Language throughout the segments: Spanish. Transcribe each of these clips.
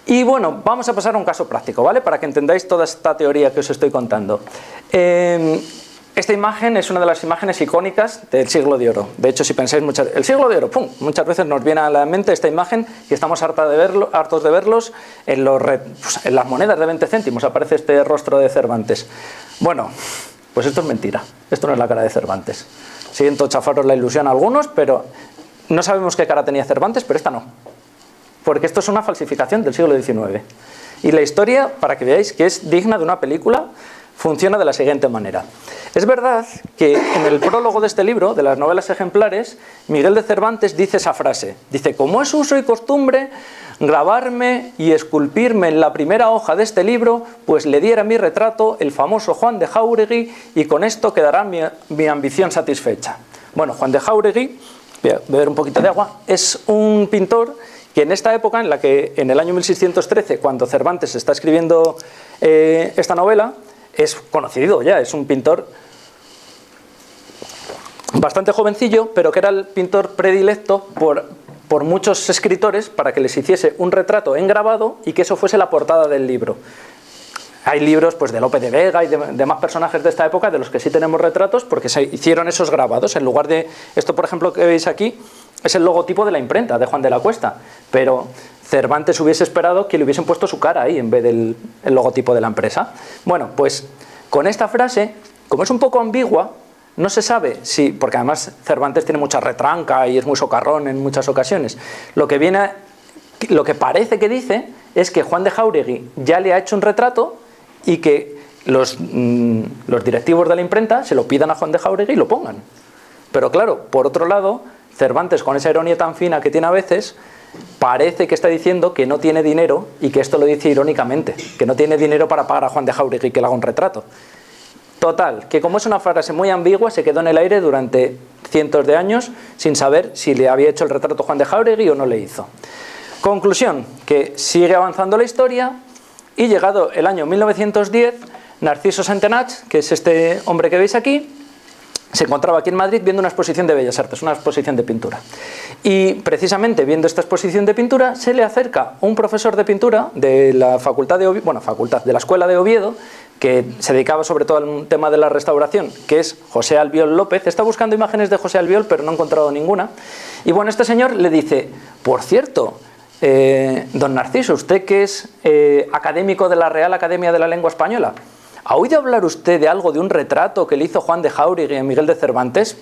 Y bueno, vamos a pasar a un caso práctico, ¿vale? Para que entendáis toda esta teoría que os estoy contando. Esta imagen es una de las imágenes icónicas del siglo de oro. De hecho, si pensáis el siglo de oro, ¡pum!, muchas veces nos viene a la mente esta imagen y estamos hartos de verlos en las monedas de 20 céntimos. Aparece este rostro de Cervantes. Bueno, pues esto es mentira. Esto no es la cara de Cervantes. Siento chafaros la ilusión a algunos, pero no sabemos qué cara tenía Cervantes, pero esta no. Porque esto es una falsificación del siglo XIX. Y la historia, para que veáis que es digna de una película, funciona de la siguiente manera. Es verdad que en el prólogo de este libro, de las novelas ejemplares, Miguel de Cervantes dice esa frase. Dice: como es uso y costumbre grabarme y esculpirme en la primera hoja de este libro, pues le diera mi retrato el famoso Juan de Jáuregui, y con esto quedará mi ambición satisfecha. Bueno, Juan de Jáuregui, voy a beber un poquito de agua, es un pintor que en esta época, en la que en el año 1613, cuando Cervantes está escribiendo esta novela, es conocido ya, es un pintor bastante jovencillo, pero que era el pintor predilecto por muchos escritores para que les hiciese un retrato en grabado y que eso fuese la portada del libro. Hay libros pues de Lope de Vega y de más personajes de esta época de los que sí tenemos retratos porque se hicieron esos grabados. En lugar de esto, por ejemplo, que veis aquí, es el logotipo de la imprenta de Juan de la Cuesta, pero Cervantes hubiese esperado que le hubiesen puesto su cara ahí en vez del logotipo de la empresa. Bueno, pues con esta frase, como es un poco ambigua, no se sabe si, porque además Cervantes tiene mucha retranca y es muy socarrón en muchas ocasiones, lo que parece que dice es que Juan de Jáuregui ya le ha hecho un retrato y que los directivos de la imprenta se lo pidan a Juan de Jáuregui y lo pongan. Pero claro, por otro lado, Cervantes, con esa ironía tan fina que tiene a veces, parece que está diciendo que no tiene dinero, y que esto lo dice irónicamente, que no tiene dinero para pagar a Juan de Jáuregui que le haga un retrato. Total, que como es una frase muy ambigua, se quedó en el aire durante cientos de años sin saber si le había hecho el retrato Juan de Jáuregui o no le hizo. Conclusión, que sigue avanzando la historia y llegado el año 1910, Narciso Centenach, que es este hombre que veis aquí, se encontraba aquí en Madrid viendo una exposición de Bellas Artes, una exposición de pintura. Y precisamente viendo esta exposición de pintura se le acerca un profesor de pintura de la facultad de Oviedo, de la Escuela de Oviedo, que se dedicaba sobre todo al tema de la restauración, que es José Albiol López. Está buscando imágenes de José Albiol, pero no ha encontrado ninguna. Y bueno, este señor le dice: por cierto, don Narciso, usted que es académico de la Real Academia de la Lengua Española, ¿ha oído hablar usted de algo de un retrato que le hizo Juan de Jáuregui a Miguel de Cervantes?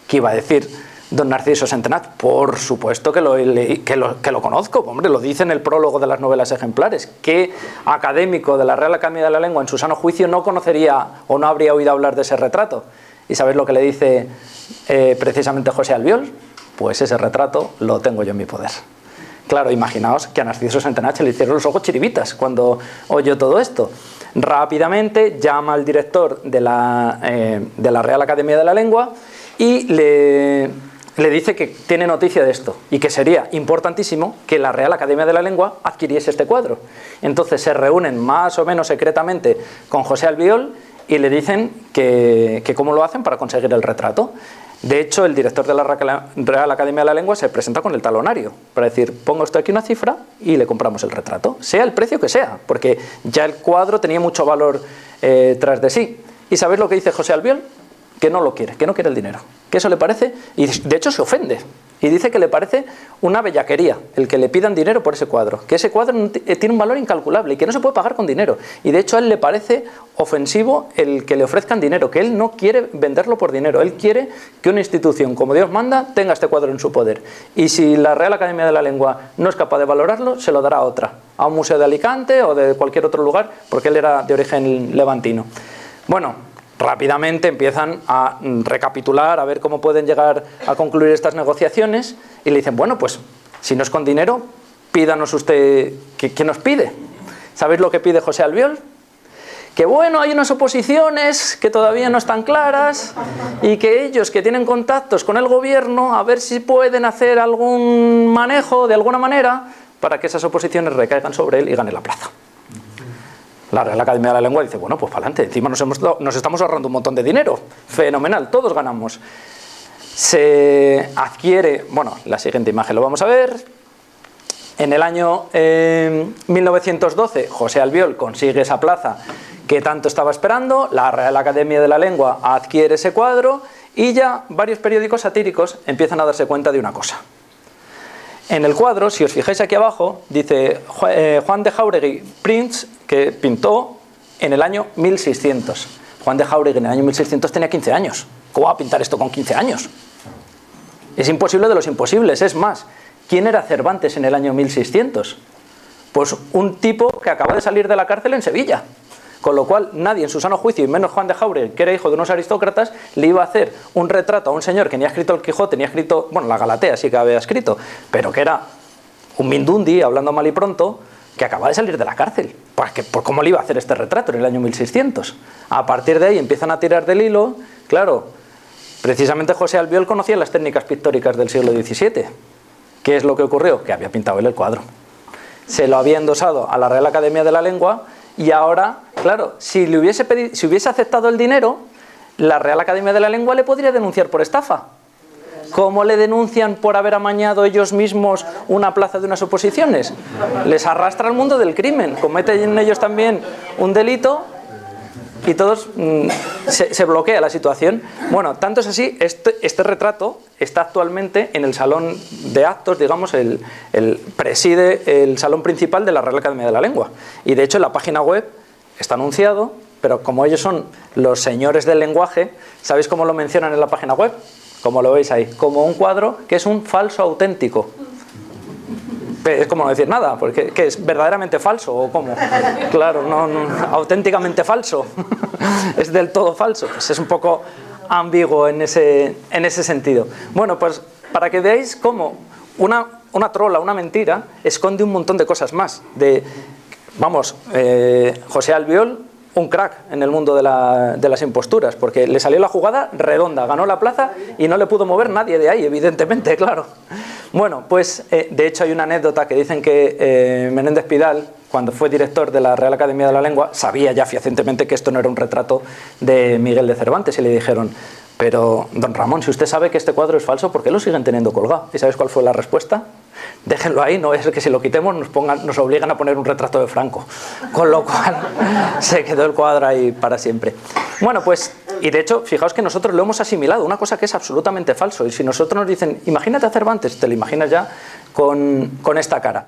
¿Qué iba a decir don Narciso Centenach? Por supuesto que lo conozco, hombre, lo dice en el prólogo de las novelas ejemplares. ¿Qué académico de la Real Academia de la Lengua en su sano juicio no conocería o no habría oído hablar de ese retrato? ¿Y sabéis lo que le dice precisamente José Albiol? Pues ese retrato lo tengo yo en mi poder. Claro, imaginaos que a Narciso Centenach le hicieron los ojos chiribitas cuando oyó todo esto. Rápidamente llama al director de la Real Academia de la Lengua y le dice que tiene noticia de esto y que sería importantísimo que la Real Academia de la Lengua adquiriese este cuadro. Entonces se reúnen más o menos secretamente con José Albiol y le dicen que cómo lo hacen para conseguir el retrato. De hecho, el director de la Real Academia de la Lengua se presenta con el talonario para decir: pongo usted aquí una cifra y le compramos el retrato, sea el precio que sea, porque ya el cuadro tenía mucho valor tras de sí. ¿Y sabéis lo que dice José Albiol? Que no lo quiere, que no quiere el dinero, que eso le parece, y de hecho se ofende, y dice que le parece una bellaquería el que le pidan dinero por ese cuadro, que ese cuadro tiene un valor incalculable y que no se puede pagar con dinero, y de hecho a él le parece ofensivo el que le ofrezcan dinero, que él no quiere venderlo por dinero, él quiere que una institución como Dios manda tenga este cuadro en su poder, y si la Real Academia de la Lengua no es capaz de valorarlo, se lo dará a otra, a un museo de Alicante o de cualquier otro lugar, porque él era de origen levantino. Bueno, rápidamente empiezan a recapitular, a ver cómo pueden llegar a concluir estas negociaciones, y le dicen: bueno, pues si no es con dinero, pídanos usted. ¿Qué nos pide? ¿Sabéis lo que pide José Albiol? Que bueno, hay unas oposiciones que todavía no están claras y que ellos, que tienen contactos con el gobierno, a ver si pueden hacer algún manejo de alguna manera para que esas oposiciones recaigan sobre él y gane la plaza. La Real Academia de la Lengua dice: bueno, pues para adelante, encima nos estamos ahorrando un montón de dinero, fenomenal, todos ganamos. Se adquiere, bueno, la siguiente imagen lo vamos a ver. En el año 1912, José Albiol consigue esa plaza que tanto estaba esperando, la Real Academia de la Lengua adquiere ese cuadro y ya varios periódicos satíricos empiezan a darse cuenta de una cosa. En el cuadro, si os fijáis aquí abajo, dice Juan de Jáuregui Prints, que pintó en el año 1600. Juan de Jáuregui en el año 1600 tenía 15 años. ¿Cómo va a pintar esto con 15 años? Es imposible de los imposibles. Es más, ¿quién era Cervantes en el año 1600? Pues un tipo que acaba de salir de la cárcel en Sevilla. Con lo cual nadie en su sano juicio, y menos Juan de Jáuregui, que era hijo de unos aristócratas, le iba a hacer un retrato a un señor que ni ha escrito el Quijote, ni ha escrito, bueno, la Galatea sí que había escrito, pero que era un mindundi, hablando mal y pronto, que acaba de salir de la cárcel. Pues que, ¿por cómo le iba a hacer este retrato en el año 1600? A partir de ahí empiezan a tirar del hilo. Claro, precisamente José Albiol conocía las técnicas pictóricas del siglo XVII. ¿Qué es lo que ocurrió? Que había pintado él el cuadro. Se lo había endosado a la Real Academia de la Lengua. Y ahora, claro, si hubiese aceptado el dinero, la Real Academia de la Lengua le podría denunciar por estafa. ¿Cómo le denuncian por haber amañado ellos mismos una plaza de unas oposiciones? Les arrastra al mundo del crimen, cometen ellos también un delito y todos se bloquea la situación. Bueno, tanto es así, este retrato está actualmente en el salón de actos, digamos, preside el salón principal de la Real Academia de la Lengua. Y de hecho en la página web está anunciado, pero como ellos son los señores del lenguaje, ¿sabéis cómo lo mencionan en la página web? Como lo veis ahí, como un cuadro que es un falso auténtico. Es como no decir nada, porque ¿qué es? ¿Verdaderamente falso o cómo? Claro, no, auténticamente falso. Es del todo falso. Pues es un poco ambiguo en ese sentido. Bueno, pues para que veáis cómo una trola, una mentira, esconde un montón de cosas más. José Albiol, un crack en el mundo de las imposturas, porque le salió la jugada redonda, ganó la plaza y no le pudo mover nadie de ahí, evidentemente, claro. Bueno, pues de hecho hay una anécdota que dicen que Menéndez Pidal, cuando fue director de la Real Academia de la Lengua, sabía ya fehacientemente que esto no era un retrato de Miguel de Cervantes y le dijeron: pero don Ramón, si usted sabe que este cuadro es falso, ¿por qué lo siguen teniendo colgado? ¿Y sabes cuál fue la respuesta? Déjenlo ahí, no es que si lo quitemos nos obligan a poner un retrato de Franco. Con lo cual se quedó el cuadro ahí para siempre. Bueno, pues, y de hecho, fijaos que nosotros lo hemos asimilado, una cosa que es absolutamente falso. Y si nosotros nos dicen, imagínate a Cervantes, te lo imaginas ya con esta cara.